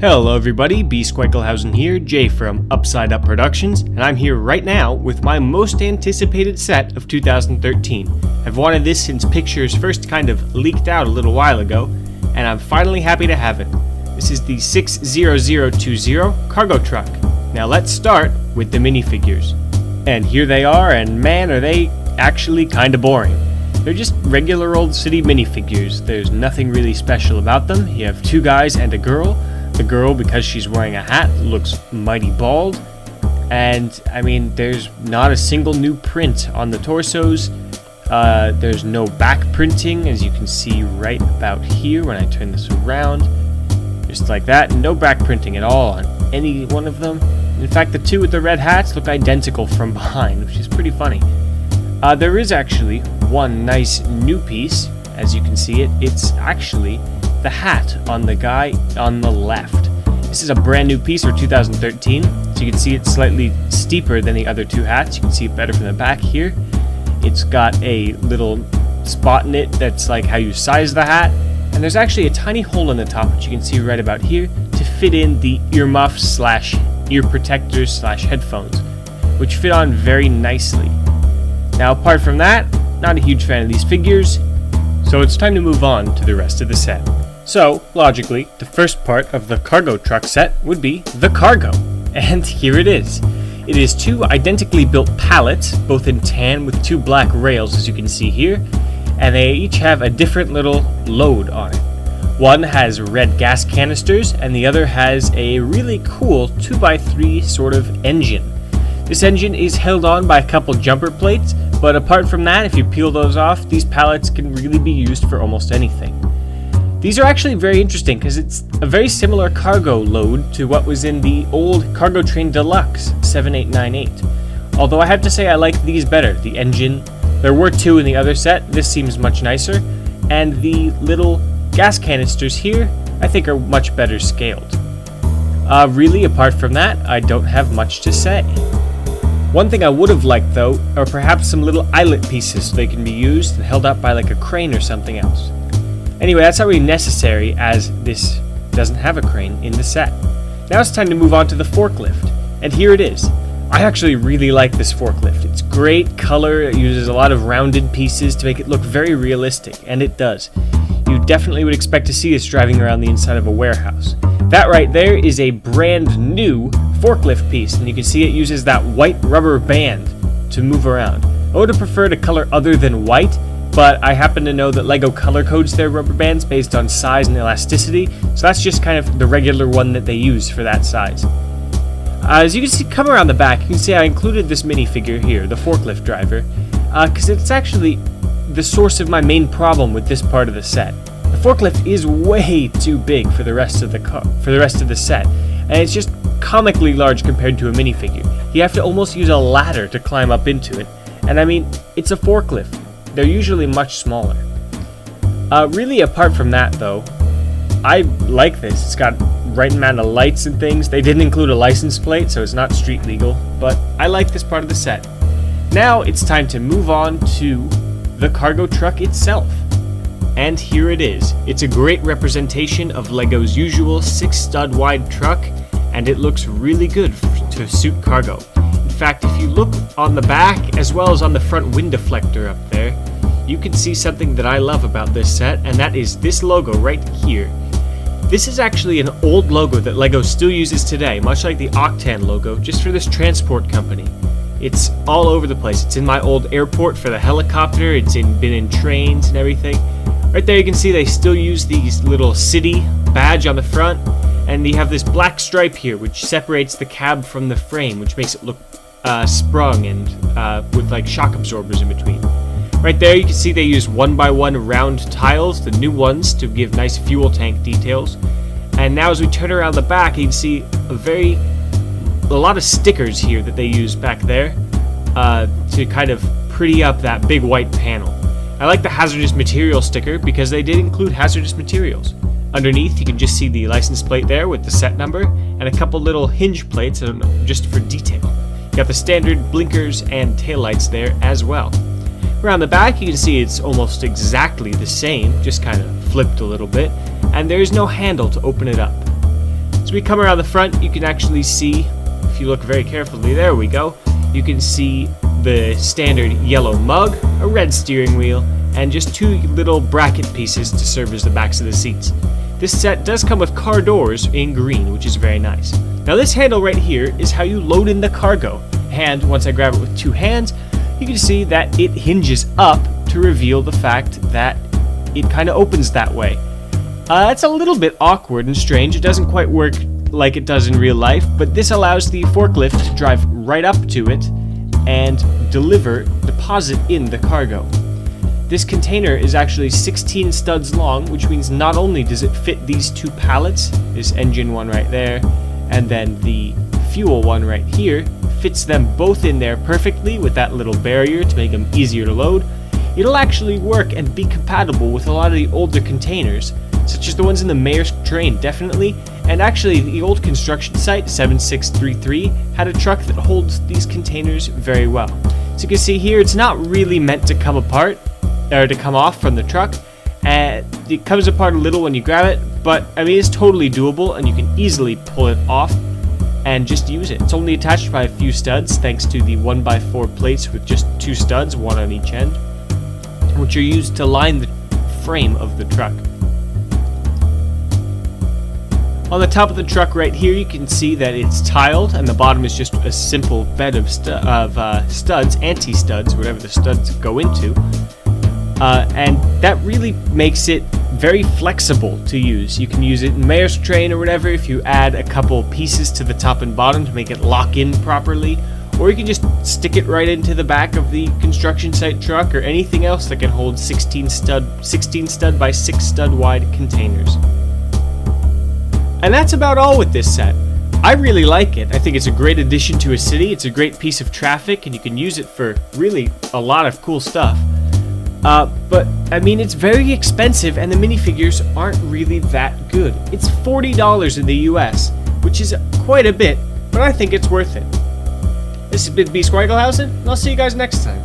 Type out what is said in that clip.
Hello everybody, B. Squeichelhausen here, Jay from Upside Up Productions, and I'm here right now with my most anticipated set of 2013. I've wanted this since pictures first kind of leaked out a little while ago, and I'm finally happy to have it. This is the 60020 cargo truck. Now let's start with the minifigures. And here they are, and man are they actually kinda boring. They're just regular old city minifigures. There's nothing really special about them. You have two guys and a girl. The girl, because she's wearing a hat, looks mighty bald. And, I mean, there's not a single new print on the torsos. There's no back printing, as you can see right about here when I turn this around. Just like that. No back printing at all on any one of them. In fact, the two with the red hats look identical from behind, which is pretty funny. There is actually one nice new piece, as you can see it. It's actually the hat on the guy on the left. This is a brand new piece for 2013, so you can see it's slightly steeper than the other two hats. You can see it better from the back here. It's got a little spot in it that's like how you size the hat, and there's actually a tiny hole in the top, which you can see right about here, to fit in the earmuffs slash ear protectors slash headphones, which fit on very nicely. Now apart from that, not a huge fan of these figures, so it's time to move on to the rest of the set. So, logically, the first part of the cargo truck set would be the cargo. And here it is. It is two identically built pallets, both in tan with two black rails, as you can see here, and they each have a different little load on it. One has red gas canisters, and the other has a really cool 2x3 sort of engine. This engine is held on by a couple jumper plates, but apart from that, if you peel those off, these pallets can really be used for almost anything. These are actually very interesting because it's a very similar cargo load to what was in the old Cargo Train Deluxe 7898. Although I have to say I like these better. The engine, there were two in the other set, this seems much nicer, and the little gas canisters here I think are much better scaled. Really, apart from that, I don't have much to say. One thing I would have liked though are perhaps some little eyelet pieces so they can be used and held up by like a crane or something else. Anyway, that's not really necessary as this doesn't have a crane in the set. Now it's time to move on to the forklift, and here it is. I actually really like this forklift. It's great color, it uses a lot of rounded pieces to make it look very realistic, and it does. You definitely would expect to see this driving around the inside of a warehouse. That right there is a brand new forklift piece, and you can see it uses that white rubber band to move around. I would have preferred a color other than white, but I happen to know that LEGO color codes their rubber bands based on size and elasticity, so that's just kind of the regular one that they use for that size. As you can see, come around the back, you can see I included this minifigure here, the forklift driver, because it's actually the source of my main problem with this part of the set. The forklift is way too big for the rest of the set, and it's just comically large compared to a minifigure. You have to almost use a ladder to climb up into it, and I mean, it's a forklift. They're usually much smaller. Really, apart from that though, I like this. It's got right amount of lights and things. They didn't include a license plate, so it's not street legal, but I like this part of the set. Now it's time to move on to the cargo truck itself. And here it is. It's a great representation of LEGO's usual 6-stud wide truck, and it looks really good to suit cargo. In fact, if you look on the back as well as on the front wind deflector up there, you can see something that I love about this set, and that is this logo right here. This is actually an old logo that LEGO still uses today, much like the Octan logo, just for this transport company. It's all over the place. It's in my old airport for the helicopter, it's been in trains and everything. Right there you can see they still use these little city badge on the front, and you have this black stripe here which separates the cab from the frame, which makes it look sprung and with like shock absorbers in between. Right there you can see they use 1x1 round tiles, the new ones, to give nice fuel tank details. And now as we turn around the back, you can see a lot of stickers here that they use back there to kind of pretty up that big white panel. I like the hazardous material sticker because they did include hazardous materials. Underneath you can just see the license plate there with the set number and a couple little hinge plates just for detail. You got the standard blinkers and taillights there as well. Around the back you can see it's almost exactly the same, just kind of flipped a little bit, and there's no handle to open it up. So we come around the front, you can actually see, if you look very carefully, there we go, you can see the standard yellow mug, a red steering wheel, and just 2 little bracket pieces to serve as the backs of the seats. This set does come with car doors in green, which is very nice. Now this handle right here is how you load in the cargo, and once I grab it with 2 hands, you can see that it hinges up to reveal the fact that it kind of opens that way. It's a little bit awkward and strange. It doesn't quite work like it does in real life, but this allows the forklift to drive right up to it and deposit in the cargo. This container is actually 16 studs long, which means not only does it fit these 2 pallets, this engine one right there, and then the fuel one right here, fits them both in there perfectly with that little barrier to make them easier to load. It'll actually work and be compatible with a lot of the older containers, such as the ones in the mayor's train, definitely. And actually, the old construction site, 7633, had a truck that holds these containers very well. So you can see here, it's not really meant to come apart, or to come off from the truck. It comes apart a little when you grab it, but I mean, it's totally doable, and you can easily pull it off and just use it. It's only attached by a few studs, thanks to the 1x4 plates with just 2 studs, 1 on each end, which are used to line the frame of the truck. On the top of the truck right here, you can see that it's tiled, and the bottom is just a simple bed of studs, anti-studs, whatever the studs go into. And that really makes it very flexible to use. You can use it in mayor's train or whatever if you add a couple pieces to the top and bottom to make it lock in properly. Or you can just stick it right into the back of the construction site truck or anything else that can hold 16 stud by 6 stud wide containers. And that's about all with this set. I really like it. I think it's a great addition to a city. It's a great piece of traffic, and you can use it for really a lot of cool stuff. But I mean, it's very expensive, and the minifigures aren't really that good. It's $40 in the US, which is quite a bit, but I think it's worth it. This has been B. Squigelhausen, and I'll see you guys next time.